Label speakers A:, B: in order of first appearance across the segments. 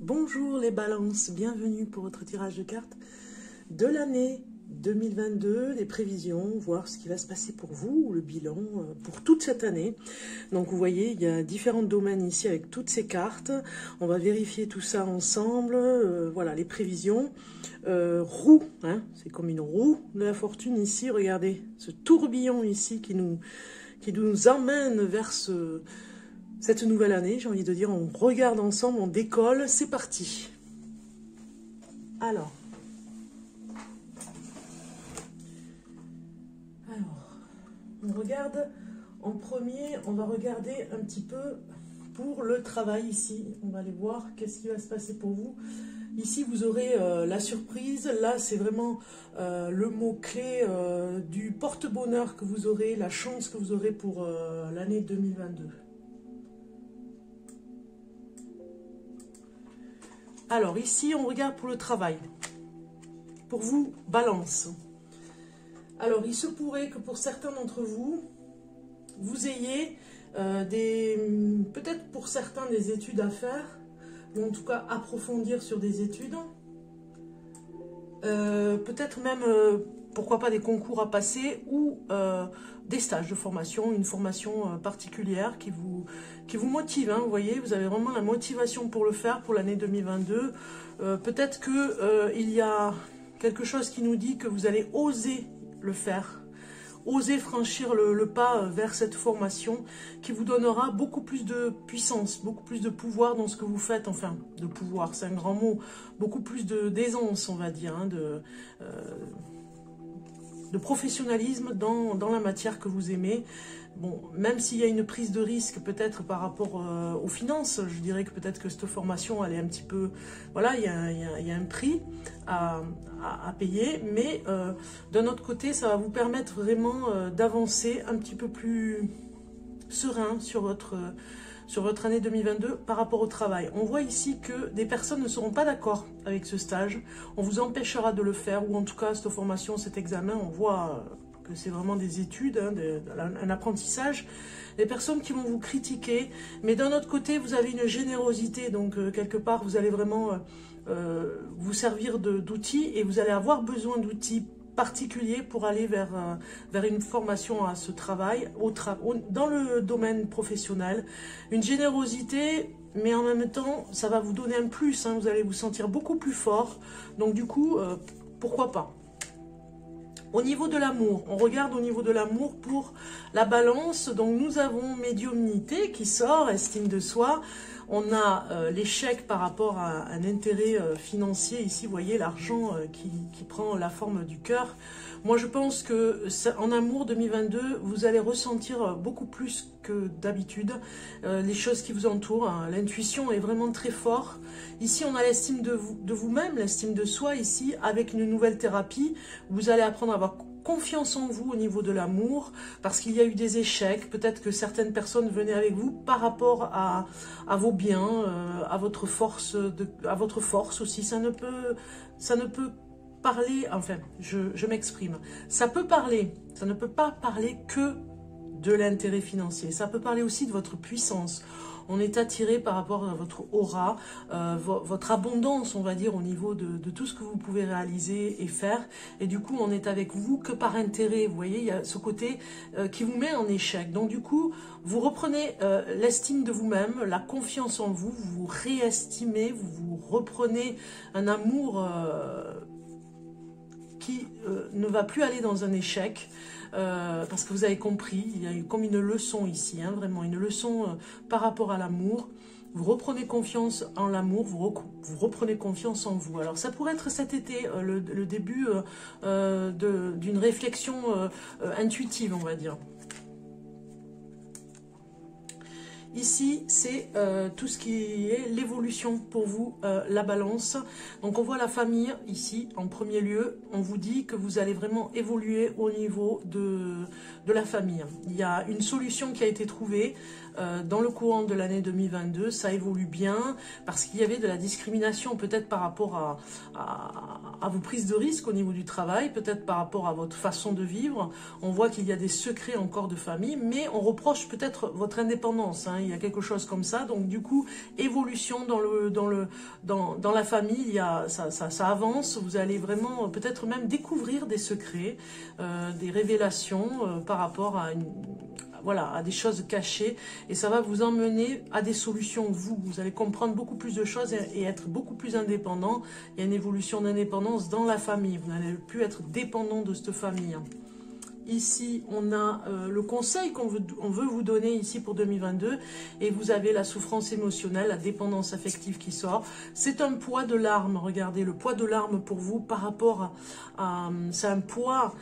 A: Bonjour les balances, bienvenue pour votre tirage de cartes de l'année 2022, les prévisions, voir ce qui va se passer pour vous, le bilan pour toute cette année. Donc vous voyez, il y a différents domaines ici avec toutes ces cartes. On va vérifier tout ça ensemble. Voilà, les prévisions. Roue, hein, c'est comme une roue de la fortune ici. Regardez, ce tourbillon ici qui nous emmène vers cette nouvelle année. J'ai envie de dire, on regarde ensemble, on décolle. C'est parti. Alors, on regarde en premier, on va regarder un petit peu pour le travail ici. On va aller voir qu'est-ce qui va se passer pour vous. Ici, vous aurez la surprise. Là, c'est vraiment le mot-clé du porte-bonheur que vous aurez, la chance que vous aurez pour l'année 2022. Alors, ici, on regarde pour le travail. Pour vous, balance. Alors, il se pourrait que pour certains d'entre vous, vous ayez peut-être pour certains des études à faire, ou en tout cas approfondir sur des études. Peut-être même, pourquoi pas, des concours à passer ou des stages de formation, une formation particulière qui vous motive. Hein, vous voyez, vous avez vraiment la motivation pour le faire pour l'année 2022. Peut-être qu'il y a quelque chose qui nous dit que vous allez oser le faire, oser franchir le pas vers cette formation qui vous donnera beaucoup plus de puissance, beaucoup plus de pouvoir dans ce que vous faites, enfin, de pouvoir, c'est un grand mot, beaucoup plus d'aisance, on va dire, hein, de professionnalisme dans la matière que vous aimez. Bon, même s'il y a une prise de risque peut-être par rapport aux finances, je dirais que peut-être que cette formation, elle est un petit peu... Voilà, il y a un prix à payer, mais d'un autre côté, ça va vous permettre vraiment d'avancer un petit peu plus serein sur votre année 2022 par rapport au travail. On voit ici que des personnes ne seront pas d'accord avec ce stage. On vous empêchera de le faire, ou en tout cas, cette formation, cet examen, on voit... que c'est vraiment des études, hein, un apprentissage, des personnes qui vont vous critiquer, mais d'un autre côté, vous avez une générosité, donc quelque part, vous allez vraiment vous servir d'outils, et vous allez avoir besoin d'outils particuliers pour aller vers une formation à ce travail, dans le domaine professionnel, une générosité, mais en même temps, ça va vous donner un plus, hein, vous allez vous sentir beaucoup plus fort, donc du coup, pourquoi pas. Au niveau de l'amour, on regarde au niveau de l'amour pour la balance. Donc nous avons médiumnité qui sort, estime de soi. On a l'échec par rapport à un intérêt financier. Ici, vous voyez l'argent qui prend la forme du cœur. Moi, je pense que en amour 2022, vous allez ressentir beaucoup plus que d'habitude les choses qui vous entourent. Hein. L'intuition est vraiment très forte. Ici, on a l'estime de vous-même, l'estime de soi. Ici, avec une nouvelle thérapie, vous allez apprendre à avoir confiance en vous au niveau de l'amour, parce qu'il y a eu des échecs. Peut-être que certaines personnes venaient avec vous par rapport à vos biens, à votre force aussi. Ça ne peut parler, enfin, je m'exprime. Ça peut parler, ça ne peut pas parler que de l'intérêt financier. Ça peut parler aussi de votre puissance. On est attiré par rapport à votre aura, votre abondance, on va dire, au niveau de tout ce que vous pouvez réaliser et faire. Et du coup, on est avec vous que par intérêt. Vous voyez, il y a ce côté qui vous met en échec. Donc du coup, vous reprenez l'estime de vous-même, la confiance en vous, vous vous réestimez, vous reprenez un amour qui ne va plus aller dans un échec. Parce que vous avez compris, il y a eu comme une leçon ici, hein, vraiment une leçon par rapport à l'amour. Vous reprenez confiance en l'amour, vous reprenez confiance en vous. Alors ça pourrait être cet été, le début d'une réflexion intuitive, on va dire. Ici, c'est tout ce qui est l'évolution pour vous, la balance. Donc, on voit la famille ici, en premier lieu. On vous dit que vous allez vraiment évoluer au niveau de la famille. Il y a une solution qui a été trouvée. dans le courant de l'année 2022, ça évolue bien, parce qu'il y avait de la discrimination, peut-être par rapport à vos prises de risque au niveau du travail, peut-être par rapport à votre façon de vivre. On voit qu'il y a des secrets encore de famille, mais on reproche peut-être votre indépendance, hein, il y a quelque chose comme ça, donc du coup, évolution dans la famille, ça avance, vous allez vraiment peut-être même découvrir des secrets, des révélations par rapport à à des choses cachées, et ça va vous emmener à des solutions. Vous allez comprendre beaucoup plus de choses et être beaucoup plus indépendant. Il y a une évolution d'indépendance dans la famille, vous n'allez plus être dépendant de cette famille. Ici, on a le conseil qu'on veut vous donner ici pour 2022, et vous avez la souffrance émotionnelle, la dépendance affective qui sort. C'est un poids de larmes, regardez, le poids de larmes pour vous par rapport c'est un poids,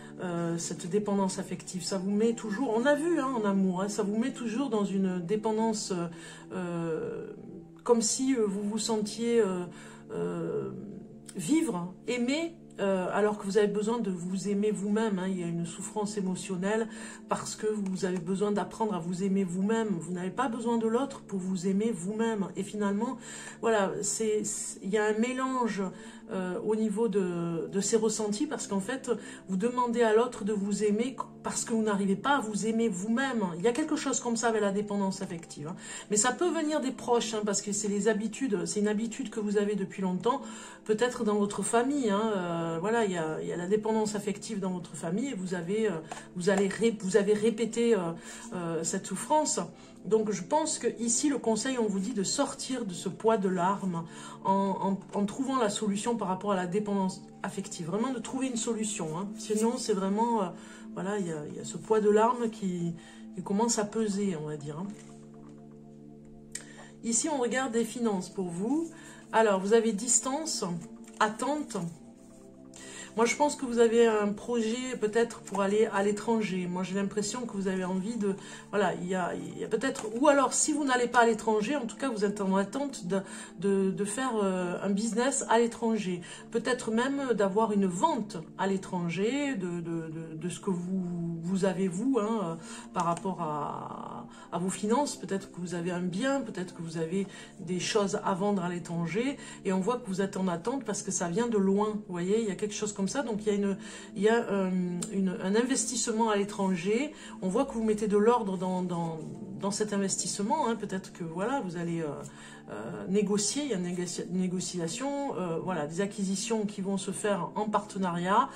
A: cette dépendance affective. Ça vous met toujours, on a vu en amour, hein, ça vous met toujours dans une dépendance comme si vous vous sentiez vivre, aimer, alors que vous avez besoin de vous aimer vous-même, hein. Il y a une souffrance émotionnelle parce que vous avez besoin d'apprendre à vous aimer vous-même. Vous n'avez pas besoin de l'autre pour vous aimer vous-même. Et finalement, voilà, il y a un mélange au niveau de ces ressentis, parce qu'en fait, vous demandez à l'autre de vous aimer parce que vous n'arrivez pas à vous aimer vous-même. Il y a quelque chose comme ça avec la dépendance affective, hein. Mais ça peut venir des proches, hein, parce que c'est les habitudes, c'est une habitude que vous avez depuis longtemps, peut-être dans votre famille, hein, voilà, il y a la dépendance affective dans votre famille, et vous avez répété cette souffrance. Donc je pense que ici le conseil, on vous dit de sortir de ce poids de larmes en trouvant la solution par rapport à la dépendance affective. Vraiment de trouver une solution, hein. Sinon c'est vraiment, voilà, il y a ce poids de larmes qui commence à peser, on va dire, hein. Ici on regarde des finances pour vous. Alors vous avez distance, attente. Moi, je pense que vous avez un projet peut-être pour aller à l'étranger. Moi, j'ai l'impression que vous avez envie de... Voilà, il y a peut-être... Ou alors, si vous n'allez pas à l'étranger, en tout cas, vous êtes en attente de faire un business à l'étranger. Peut-être même d'avoir une vente à l'étranger de ce que vous avez, vous, hein, par rapport à vos finances. Peut-être que vous avez un bien, peut-être que vous avez des choses à vendre à l'étranger. Et on voit que vous êtes en attente parce que ça vient de loin. Vous voyez, il y a quelque chose comme ça, donc il y a un investissement à l'étranger. On voit que vous mettez de l'ordre dans cet investissement, hein. Peut-être que voilà, vous allez négocier, il y a une négociation, voilà, des acquisitions qui vont se faire en partenariat.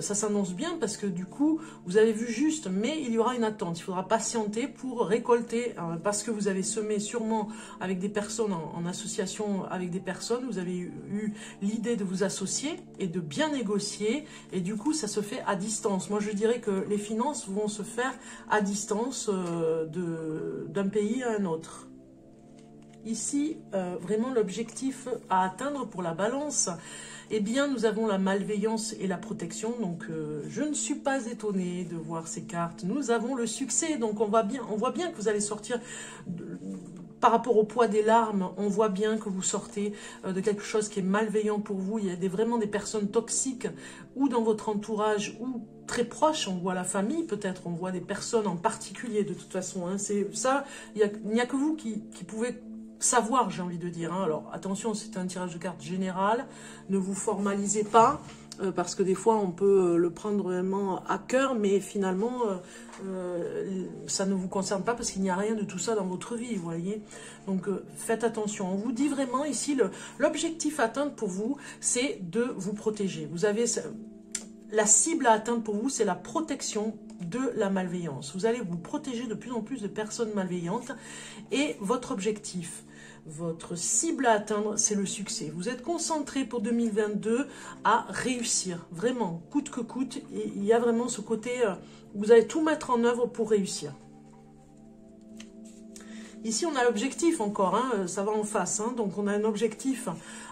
A: Ça s'annonce bien parce que du coup vous avez vu juste, mais il y aura une attente, il faudra patienter pour récolter, parce que vous avez semé sûrement avec des personnes, en association avec des personnes, vous avez eu l'idée de vous associer et de bien négocier, et du coup ça se fait à distance. Moi je dirais que les finances vont se faire à distance d'un pays à un autre. Ici, vraiment l'objectif à atteindre pour la balance, eh bien nous avons la malveillance et la protection. Donc je ne suis pas étonnée de voir ces cartes. Nous avons le succès, donc on voit bien que vous allez sortir par rapport au poids des larmes. On voit bien que vous sortez de quelque chose qui est malveillant pour vous. Il y a vraiment des personnes toxiques, ou dans votre entourage, ou très proches. On voit la famille, peut-être, on voit des personnes en particulier de toute façon, hein. C'est ça, il n'y a que vous qui pouvez savoir, j'ai envie de dire, hein. Alors attention, c'est un tirage de cartes général, ne vous formalisez pas, parce que des fois on peut le prendre vraiment à cœur, mais finalement ça ne vous concerne pas, parce qu'il n'y a rien de tout ça dans votre vie, vous voyez. Donc faites attention. On vous dit vraiment ici, l'objectif à atteindre pour vous, c'est de vous protéger. Vous avez la cible à atteindre pour vous, c'est la protection de la malveillance. Vous allez vous protéger de plus en plus de personnes malveillantes, et votre objectif, votre cible à atteindre, c'est le succès. Vous êtes concentré pour 2022 à réussir, vraiment, coûte que coûte. Et il y a vraiment ce côté, vous allez tout mettre en œuvre pour réussir. Ici, on a l'objectif encore, hein, ça va en face. Hein, donc, on a un objectif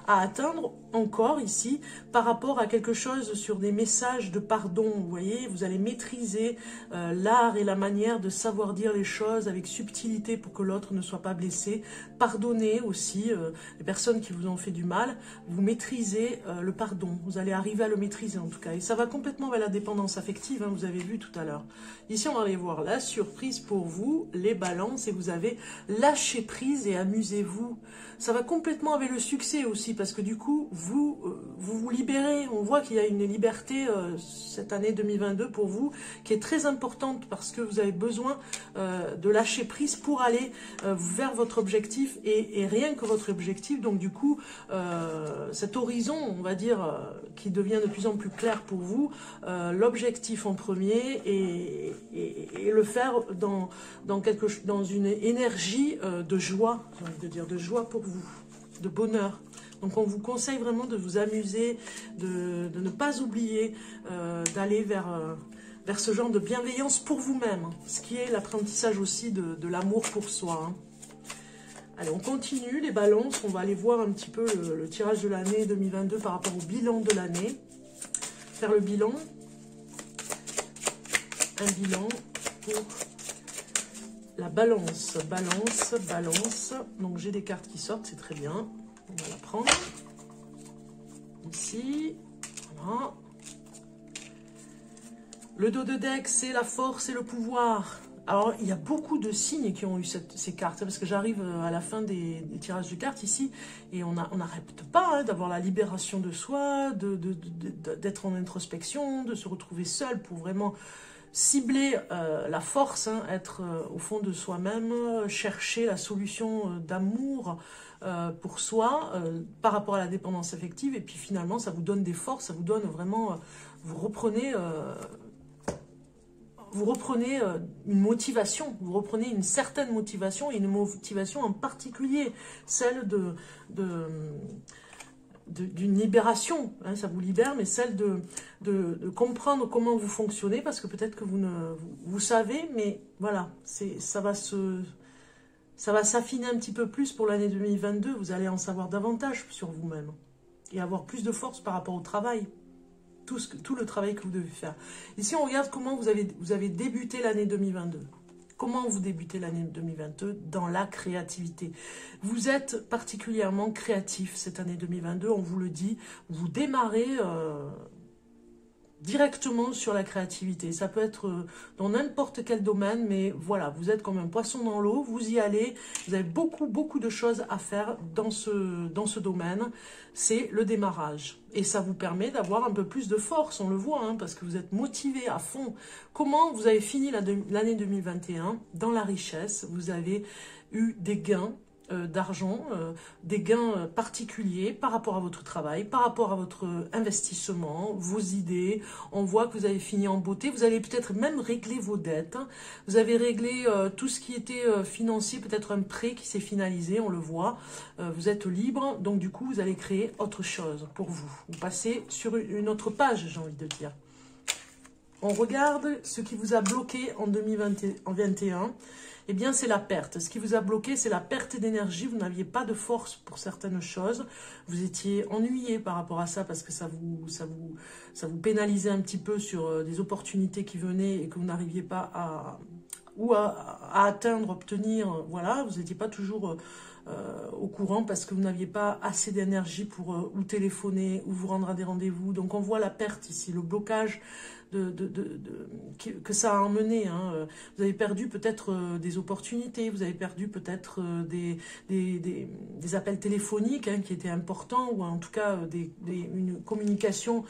A: à atteindre encore ici par rapport à quelque chose sur des messages de pardon. Vous voyez, vous allez maîtriser l'art et la manière de savoir dire les choses avec subtilité pour que l'autre ne soit pas blessé. Pardonner aussi les personnes qui vous ont fait du mal. Vous maîtrisez le pardon. Vous allez arriver à le maîtriser en tout cas. Et ça va complètement vers la dépendance affective, hein, vous avez vu tout à l'heure. Ici, on va aller voir la surprise pour vous, les balances, et vous avez lâché prise et amusez-vous. Ça va complètement avec le succès aussi, parce que du coup, vous libérez. On voit qu'il y a une liberté cette année 2022 pour vous, qui est très importante, parce que vous avez besoin de lâcher prise pour aller vers votre objectif, et rien que votre objectif. Donc du coup, cet horizon, on va dire, qui devient de plus en plus clair pour vous, l'objectif en premier, et le faire dans une énergie de joie, j'ai envie de dire, de joie pour vous, de bonheur. Donc on vous conseille vraiment de vous amuser, de ne pas oublier d'aller vers ce genre de bienveillance pour vous-même, hein, ce qui est l'apprentissage aussi de l'amour pour soi. Hein. Allez, on continue les balances, on va aller voir un petit peu le tirage de l'année 2022 par rapport au bilan de l'année. Faire le bilan. Un bilan pour la balance. Balance. Donc j'ai des cartes qui sortent, c'est très bien. On va la prendre. Ici. Voilà. Le dos de deck, c'est la force et le pouvoir. Alors, il y a beaucoup de signes qui ont eu ces cartes, parce que j'arrive à la fin des tirages de cartes ici, et on n'arrête pas d'avoir la libération de soi, d'être en introspection, de se retrouver seul pour vraiment cibler la force, hein, être au fond de soi-même, chercher la solution d'amour pour soi par rapport à la dépendance affective, et puis finalement, ça vous donne des forces, ça vous donne vraiment, vous reprenez une motivation, vous reprenez une certaine motivation, et une motivation en particulier, celle d'une libération, hein, ça vous libère, mais celle de comprendre comment vous fonctionnez, parce que peut-être que vous savez, mais voilà, ça va s'affiner un petit peu plus pour l'année 2022, vous allez en savoir davantage sur vous-même, et avoir plus de force par rapport au travail. Tout le travail que vous devez faire. Ici, on regarde comment vous avez débuté l'année 2022. Comment vous débutez l'année 2022 dans la créativité. Vous êtes particulièrement créatif cette année 2022, on vous le dit. Vous démarrez directement sur la créativité. Ça peut être dans n'importe quel domaine, mais voilà, vous êtes comme un poisson dans l'eau, vous y allez, vous avez beaucoup de choses à faire dans ce domaine. C'est le démarrage. Et ça vous permet d'avoir un peu plus de force, on le voit, hein, parce que vous êtes motivé à fond. Comment vous avez fini l'année 2021 dans la richesse? Vous avez eu des gains d'argent, des gains particuliers par rapport à votre travail, par rapport à votre investissement, vos idées. On voit que vous avez fini en beauté. Vous allez peut-être même régler vos dettes. Hein. Vous avez réglé tout ce qui était financier, peut-être un prêt qui s'est finalisé, on le voit. Vous être libre, donc du coup, vous allez créer autre chose pour vous. Vous passez sur une autre page, j'ai envie de dire. On regarde ce qui vous a bloqué en 2021. Eh bien, c'est la perte. Ce qui vous a bloqué, c'est la perte d'énergie. Vous n'aviez pas de force pour certaines choses. Vous étiez ennuyé par rapport à ça parce que ça vous pénalisait un petit peu sur des opportunités qui venaient et que vous n'arriviez pas à atteindre, obtenir. Voilà, vous n'étiez pas toujours au courant parce que vous n'aviez pas assez d'énergie pour ou téléphoner ou vous rendre à des rendez-vous. Donc, on voit la perte ici, le blocage que ça a emmené. Hein. Vous avez perdu peut-être des opportunités, vous avez perdu peut-être des appels téléphoniques hein, qui étaient importants, ou en tout cas une communication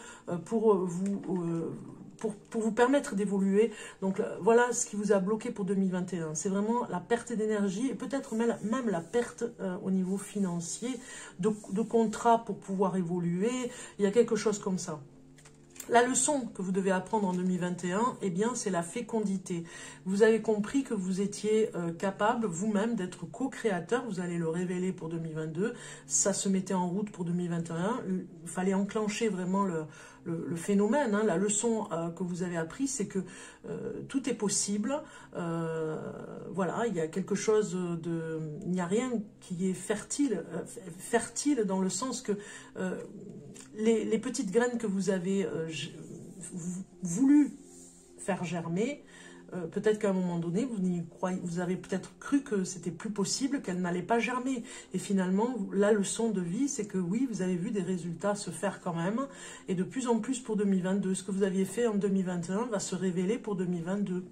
A: pour vous permettre d'évoluer. Donc voilà ce qui vous a bloqué pour 2021. C'est vraiment la perte d'énergie et peut-être même la perte au niveau financier, de contrats pour pouvoir évoluer. Il y a quelque chose comme ça. La leçon que vous devez apprendre en 2021, eh bien, c'est la fécondité. Vous avez compris que vous étiez capable vous-même d'être co-créateur. Vous allez le révéler pour 2022. Ça se mettait en route pour 2021. Il fallait enclencher vraiment le phénomène, hein, la leçon que vous avez appris, c'est que tout est possible. Voilà, il y a quelque chose de... Il n'y a rien qui est fertile, fertile dans le sens que les petites graines que vous avez voulu faire germer, peut-être qu'à un moment donné, vous avez peut-être cru que c'était plus possible, qu'elle n'allait pas germer. Et finalement, la leçon de vie, c'est que oui, vous avez vu des résultats se faire quand même. Et de plus en plus pour 2022. Ce que vous aviez fait en 2021 va se révéler pour 2022.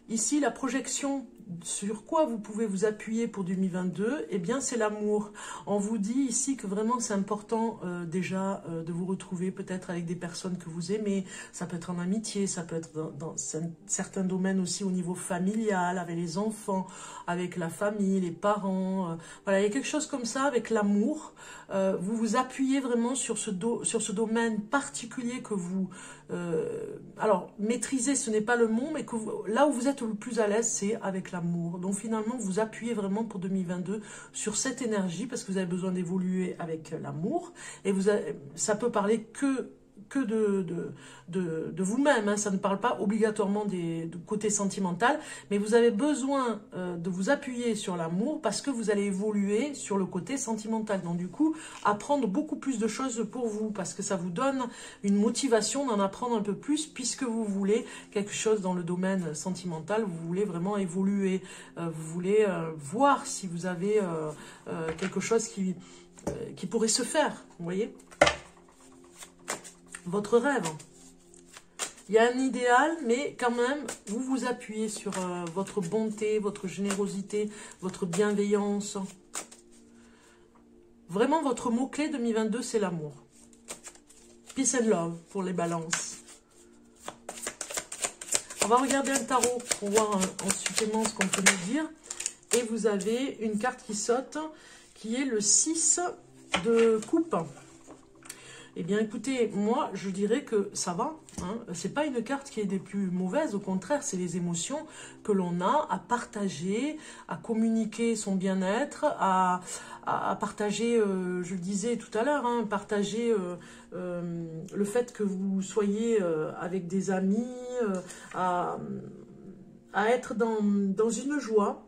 A: Ici, la projection sur quoi vous pouvez vous appuyer pour 2022, eh bien, c'est l'amour. On vous dit ici que vraiment, c'est important déjà de vous retrouver peut-être avec des personnes que vous aimez. Ça peut être en amitié, ça peut être dans certains domaines aussi au niveau familial, avec les enfants, avec la famille, les parents. Voilà, il y a quelque chose comme ça avec l'amour. Vous vous appuyez vraiment sur ce domaine particulier que vous... alors, maîtriser, ce n'est pas le mot, mais que là où vous êtes le plus à l'aise, c'est avec l'amour. Donc finalement, vous appuyez vraiment pour 2022 sur cette énergie, parce que vous avez besoin d'évoluer avec l'amour. Et ça peut parler que de vous-même, hein. Ça ne parle pas obligatoirement du côté sentimental, mais vous avez besoin de vous appuyer sur l'amour parce que vous allez évoluer sur le côté sentimental. Donc du coup, apprendre beaucoup plus de choses pour vous, parce que ça vous donne une motivation d'en apprendre un peu plus, puisque vous voulez quelque chose dans le domaine sentimental, vous voulez vraiment évoluer, vous voulez voir si vous avez quelque chose qui pourrait se faire, vous voyez ? Votre rêve. Il y a un idéal, mais quand même, vous vous appuyez sur votre bonté, votre générosité, votre bienveillance. Vraiment, votre mot-clé 2022, c'est l'amour. Peace and love pour les balances. On va regarder un tarot pour voir en supplément ce qu'on peut nous dire. Et vous avez une carte qui saute, qui est le 6 de coupe. Eh bien, écoutez, moi, je dirais que ça va. Hein. C'est pas une carte qui est des plus mauvaises. Au contraire, c'est les émotions que l'on a à partager, à communiquer son bien-être, à partager, je le disais tout à l'heure, hein, partager le fait que vous soyez avec des amis, à être dans une joie.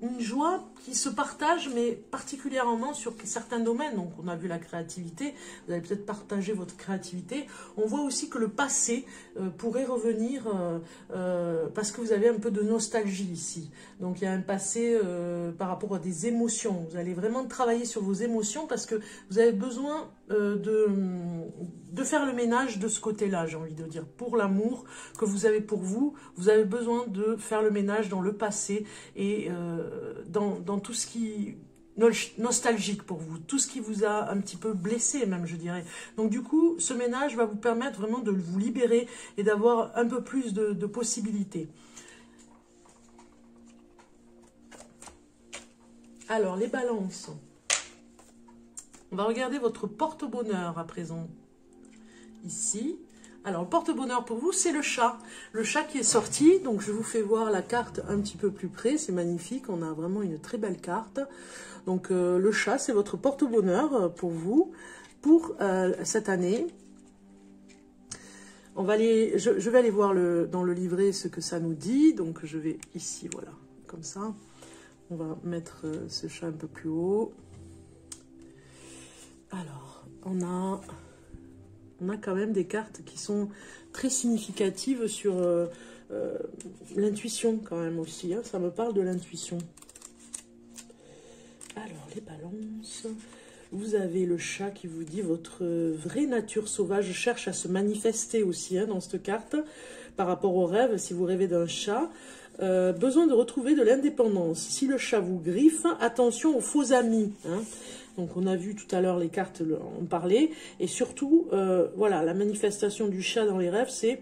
A: Une joie qui se partage, mais particulièrement sur certains domaines. Donc, on a vu la créativité, vous allez peut-être partager votre créativité. On voit aussi que le passé pourrait revenir parce que vous avez un peu de nostalgie ici. Donc, il y a un passé par rapport à des émotions. Vous allez vraiment travailler sur vos émotions parce que vous avez besoin de faire le ménage de ce côté-là, j'ai envie de dire. Pour l'amour que vous avez pour vous, vous avez besoin de faire le ménage dans le passé et dans tout ce qui nostalgique pour vous, tout ce qui vous a un petit peu blessé même, je dirais. Donc du coup, ce ménage va vous permettre vraiment de vous libérer et d'avoir un peu plus de possibilités. Alors, les balances. On va regarder votre porte-bonheur à présent. Ici. Alors, le porte-bonheur pour vous, c'est le chat. Le chat qui est sorti. Donc, je vous fais voir la carte un petit peu plus près. C'est magnifique. On a vraiment une très belle carte. Donc, le chat, c'est votre porte-bonheur pour vous, pour cette année. On va aller, je vais aller voir dans le livret ce que ça nous dit. Donc, je vais ici, voilà, comme ça. On va mettre ce chat un peu plus haut. Alors, on a quand même des cartes qui sont très significatives sur l'intuition quand même aussi. Hein, ça me parle de l'intuition. Alors, les balances. Vous avez le chat qui vous dit votre vraie nature sauvage cherche à se manifester aussi hein, dans cette carte. Par rapport au rêve, si vous rêvez d'un chat, besoin de retrouver de l'indépendance. Si le chat vous griffe, attention aux faux amis. Hein. Donc, on a vu tout à l'heure les cartes en parler. Et surtout, voilà, la manifestation du chat dans les rêves, c'est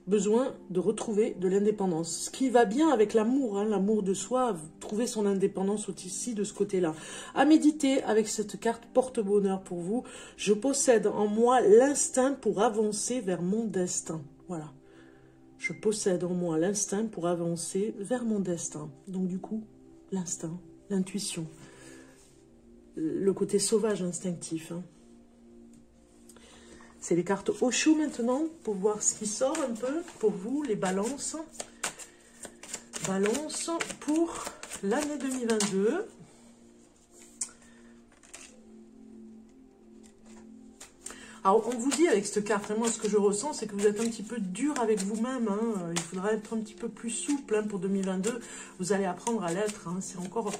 A: besoin de retrouver de l'indépendance. Ce qui va bien avec l'amour, hein, l'amour de soi, trouver son indépendance aussi de ce côté-là. À méditer avec cette carte porte-bonheur pour vous. Je possède en moi l'instinct pour avancer vers mon destin. Voilà. Je possède en moi l'instinct pour avancer vers mon destin. Donc du coup, l'instinct, l'intuition. Le côté sauvage instinctif. Hein. C'est les cartes Osho maintenant, pour voir ce qui sort un peu pour vous, les balances. Balance pour l'année 2022. Alors, on vous dit avec cette carte, vraiment, ce que je ressens, c'est que vous êtes un petit peu dur avec vous-même. Hein. Il faudra être un petit peu plus souple hein, pour 2022. Vous allez apprendre à l'être. Hein. C'est encore,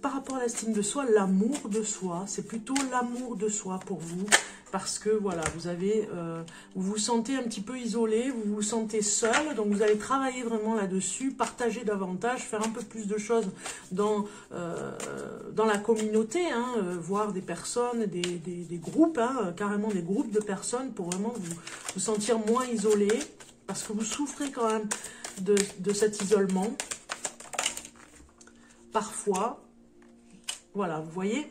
A: par rapport à l'estime de soi, l'amour de soi. C'est plutôt l'amour de soi pour vous. Parce que, voilà, vous vous sentez un petit peu isolé, vous vous sentez seul. Donc, vous allez travailler vraiment là-dessus, partager davantage, faire un peu plus de choses dans la communauté, hein, voir des personnes, des groupes, hein, carrément des groupes de personnes pour vraiment vous sentir moins isolé, parce que vous souffrez quand même de cet isolement. Parfois, voilà, vous voyez,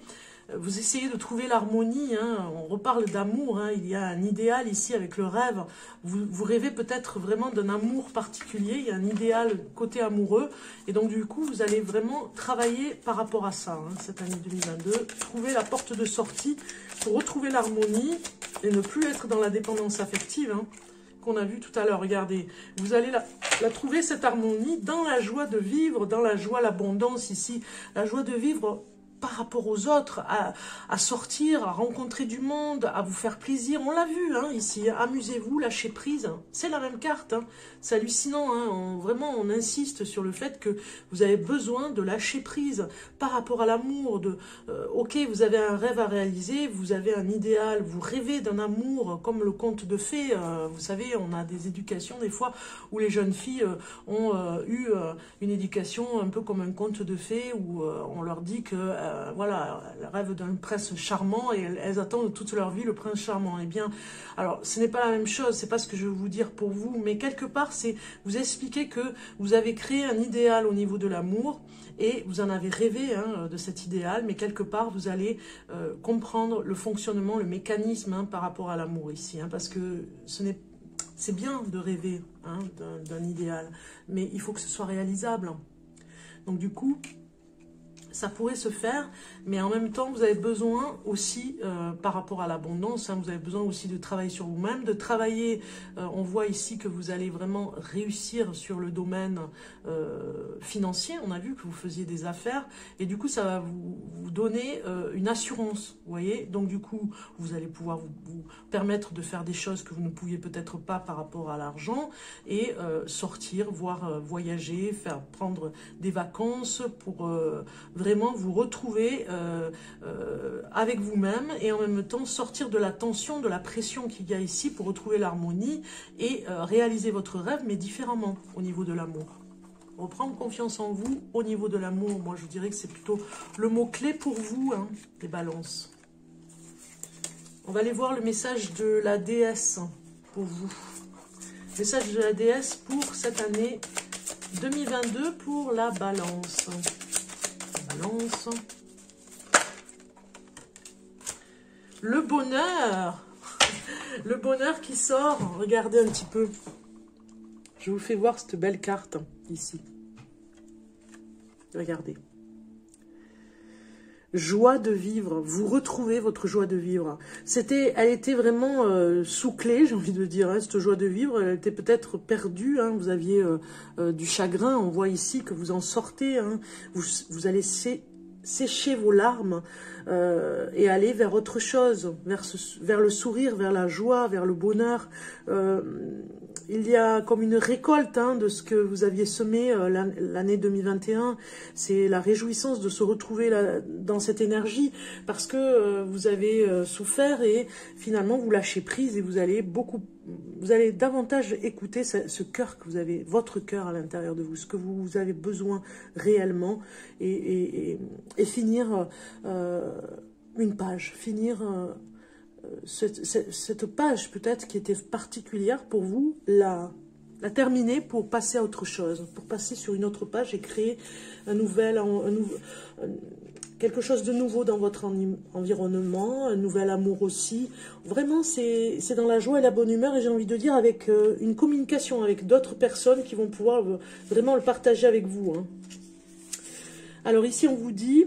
A: vous essayez de trouver l'harmonie, hein, on reparle d'amour, hein, il y a un idéal ici avec le rêve, vous rêvez peut-être vraiment d'un amour particulier, il y a un idéal côté amoureux, et donc du coup vous allez vraiment travailler par rapport à ça, hein, cette année 2022, trouver la porte de sortie pour retrouver l'harmonie et ne plus être dans la dépendance affective, hein, qu'on a vu tout à l'heure. Regardez, vous allez la trouver cette harmonie dans la joie de vivre, dans la joie, l'abondance ici, la joie de vivre par rapport aux autres, à sortir, à rencontrer du monde, à vous faire plaisir. On l'a vu hein, ici, amusez-vous, lâchez prise. C'est la même carte, hein. C'est hallucinant. Hein. Vraiment, on insiste sur le fait que vous avez besoin de lâcher prise par rapport à l'amour. Ok, vous avez un rêve à réaliser, vous avez un idéal, vous rêvez d'un amour comme le conte de fées. Vous savez, on a des éducations des fois où les jeunes filles ont eu une éducation un peu comme un conte de fées où on leur dit que voilà, elles rêvent d'un prince charmant et elles attendent toute leur vie le prince charmant. Eh bien, alors, ce n'est pas la même chose, c'est pas ce que je veux vous dire pour vous, mais quelque part, c'est vous expliquer que vous avez créé un idéal au niveau de l'amour et vous en avez rêvé hein, de cet idéal, mais quelque part, vous allez comprendre le fonctionnement, le mécanisme hein, par rapport à l'amour ici, hein, parce que c'est bien de rêver hein, d'un idéal, mais il faut que ce soit réalisable. Donc, du coup, ça pourrait se faire, mais en même temps, vous avez besoin aussi, par rapport à l'abondance, hein, vous avez besoin aussi de travailler sur vous-même, de travailler, on voit ici que vous allez vraiment réussir sur le domaine financier. On a vu que vous faisiez des affaires, et du coup, ça va vous donner une assurance, vous voyez. Donc, du coup, vous allez pouvoir vous permettre de faire des choses que vous ne pouviez peut-être pas par rapport à l'argent, et sortir, voire voyager, prendre des vacances pour vraiment vous retrouver avec vous-même et en même temps sortir de la tension, de la pression qu'il y a ici pour retrouver l'harmonie et réaliser votre rêve mais différemment au niveau de l'amour. Reprendre confiance en vous au niveau de l'amour, moi je dirais que c'est plutôt le mot-clé pour vous, hein, les balances. On va aller voir le message de la déesse pour vous. Message de la déesse pour cette année 2022 pour la balance. Balance. Le bonheur. Le bonheur qui sort. Regardez un petit peu. Je vous fais voir cette belle carte ici. Regardez. Joie de vivre. Vous retrouvez votre joie de vivre. Elle était vraiment sous clé, j'ai envie de dire, hein, cette joie de vivre. Elle était peut-être perdue. Hein, vous aviez du chagrin. On voit ici que vous en sortez. Hein, vous allez sécher vos larmes et aller vers autre chose, vers le sourire, vers la joie, vers le bonheur. Il y a comme une récolte hein, de ce que vous aviez semé l'année 2021. C'est la réjouissance de se retrouver dans cette énergie parce que vous avez souffert et finalement vous lâchez prise et vous allez davantage écouter ce cœur que vous avez, votre cœur à l'intérieur de vous, ce que vous avez besoin réellement et finir une page, finir cette page peut-être qui était particulière pour vous, la terminer pour passer à autre chose, pour passer sur une autre page et créer quelque chose de nouveau dans votre environnement, un nouvel amour aussi. Vraiment, c'est dans la joie et la bonne humeur et j'ai envie de dire avec une communication avec d'autres personnes qui vont pouvoir vraiment le partager avec vous. Hein. Alors ici, on vous dit...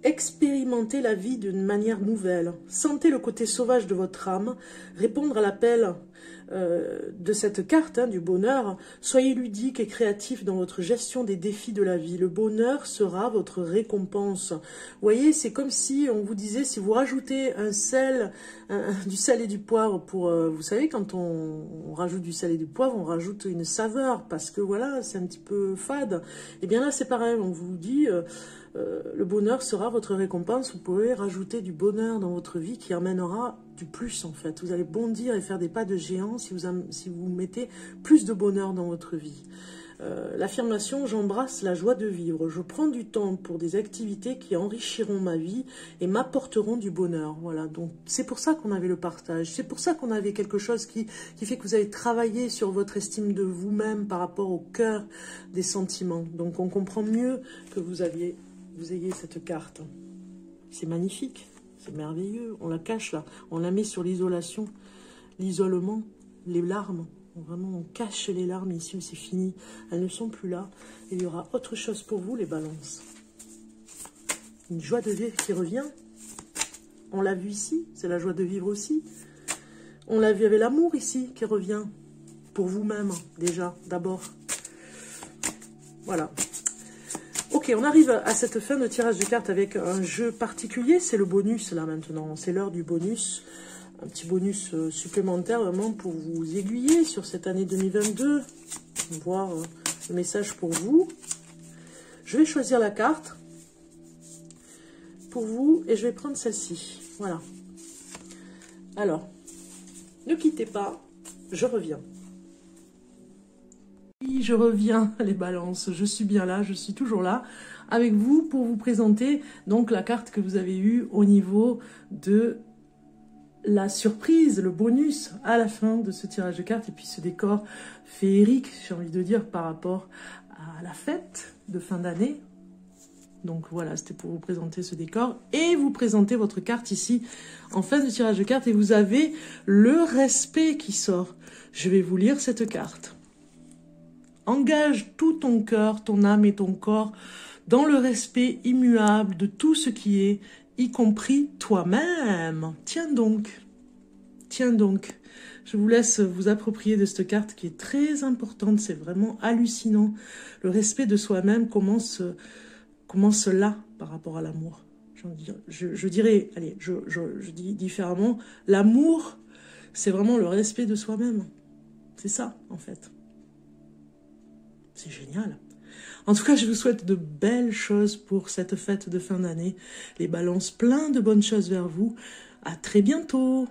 A: Expérimentez la vie d'une manière nouvelle. Sentez le côté sauvage de votre âme. Répondre à l'appel de cette carte, du bonheur. Soyez ludique et créatif dans votre gestion des défis de la vie. Le bonheur sera votre récompense. Vous voyez, c'est comme si on vous disait, si vous rajoutez du sel et du poivre pour... vous savez, quand on rajoute du sel et du poivre, on rajoute une saveur parce que voilà, c'est un petit peu fade. Et bien là, c'est pareil, on vous dit... le bonheur sera votre récompense. Vous pouvez rajouter du bonheur dans votre vie qui amènera du plus en fait. Vous allez bondir et faire des pas de géant si vous mettez plus de bonheur dans votre vie. L'affirmation, j'embrasse la joie de vivre. Je prends du temps pour des activités qui enrichiront ma vie et m'apporteront du bonheur. Voilà, donc c'est pour ça qu'on avait le partage. C'est pour ça qu'on avait quelque chose qui fait que vous allez travailler sur votre estime de vous-même par rapport au cœur des sentiments. Donc on comprend mieux que vous ayez cette carte. C'est magnifique, c'est merveilleux. On la cache là, on la met sur l'isolation, l'isolement, les larmes. Vraiment, on cache les larmes ici, c'est fini. Elles ne sont plus là. Il y aura autre chose pour vous, les balances. Une joie de vivre qui revient. On l'a vu ici, c'est la joie de vivre aussi. On l'a vu avec l'amour ici qui revient. Pour vous-même, déjà, d'abord. Voilà. Ok, on arrive à cette fin de tirage de cartes avec un jeu particulier. C'est le bonus, là, maintenant. C'est l'heure du bonus. Un petit bonus supplémentaire, vraiment, pour vous aiguiller sur cette année 2022. Voir le message pour vous. Je vais choisir la carte pour vous et je vais prendre celle-ci. Voilà. Alors, ne quittez pas, je reviens. Oui, je reviens, les balances. Je suis bien là, je suis toujours là avec vous pour vous présenter donc la carte que vous avez eue au niveau de la surprise, le bonus à la fin de ce tirage de cartes et puis ce décor féerique, j'ai envie de dire, par rapport à la fête de fin d'année. Donc voilà, c'était pour vous présenter ce décor et vous présenter votre carte ici en fin de tirage de cartes et vous avez le respect qui sort. Je vais vous lire cette carte. Engage tout ton cœur, ton âme et ton corps dans le respect immuable de tout ce qui est, y compris toi-même. Tiens donc, je vous laisse vous approprier de cette carte qui est très importante, c'est vraiment hallucinant. Le respect de soi-même commence là par rapport à l'amour. Je dirais, allez, je dis différemment, l'amour, c'est vraiment le respect de soi-même. C'est ça, en fait. C'est génial. En tout cas, je vous souhaite de belles choses pour cette fête de fin d'année. Les balances, plein de bonnes choses vers vous. À très bientôt.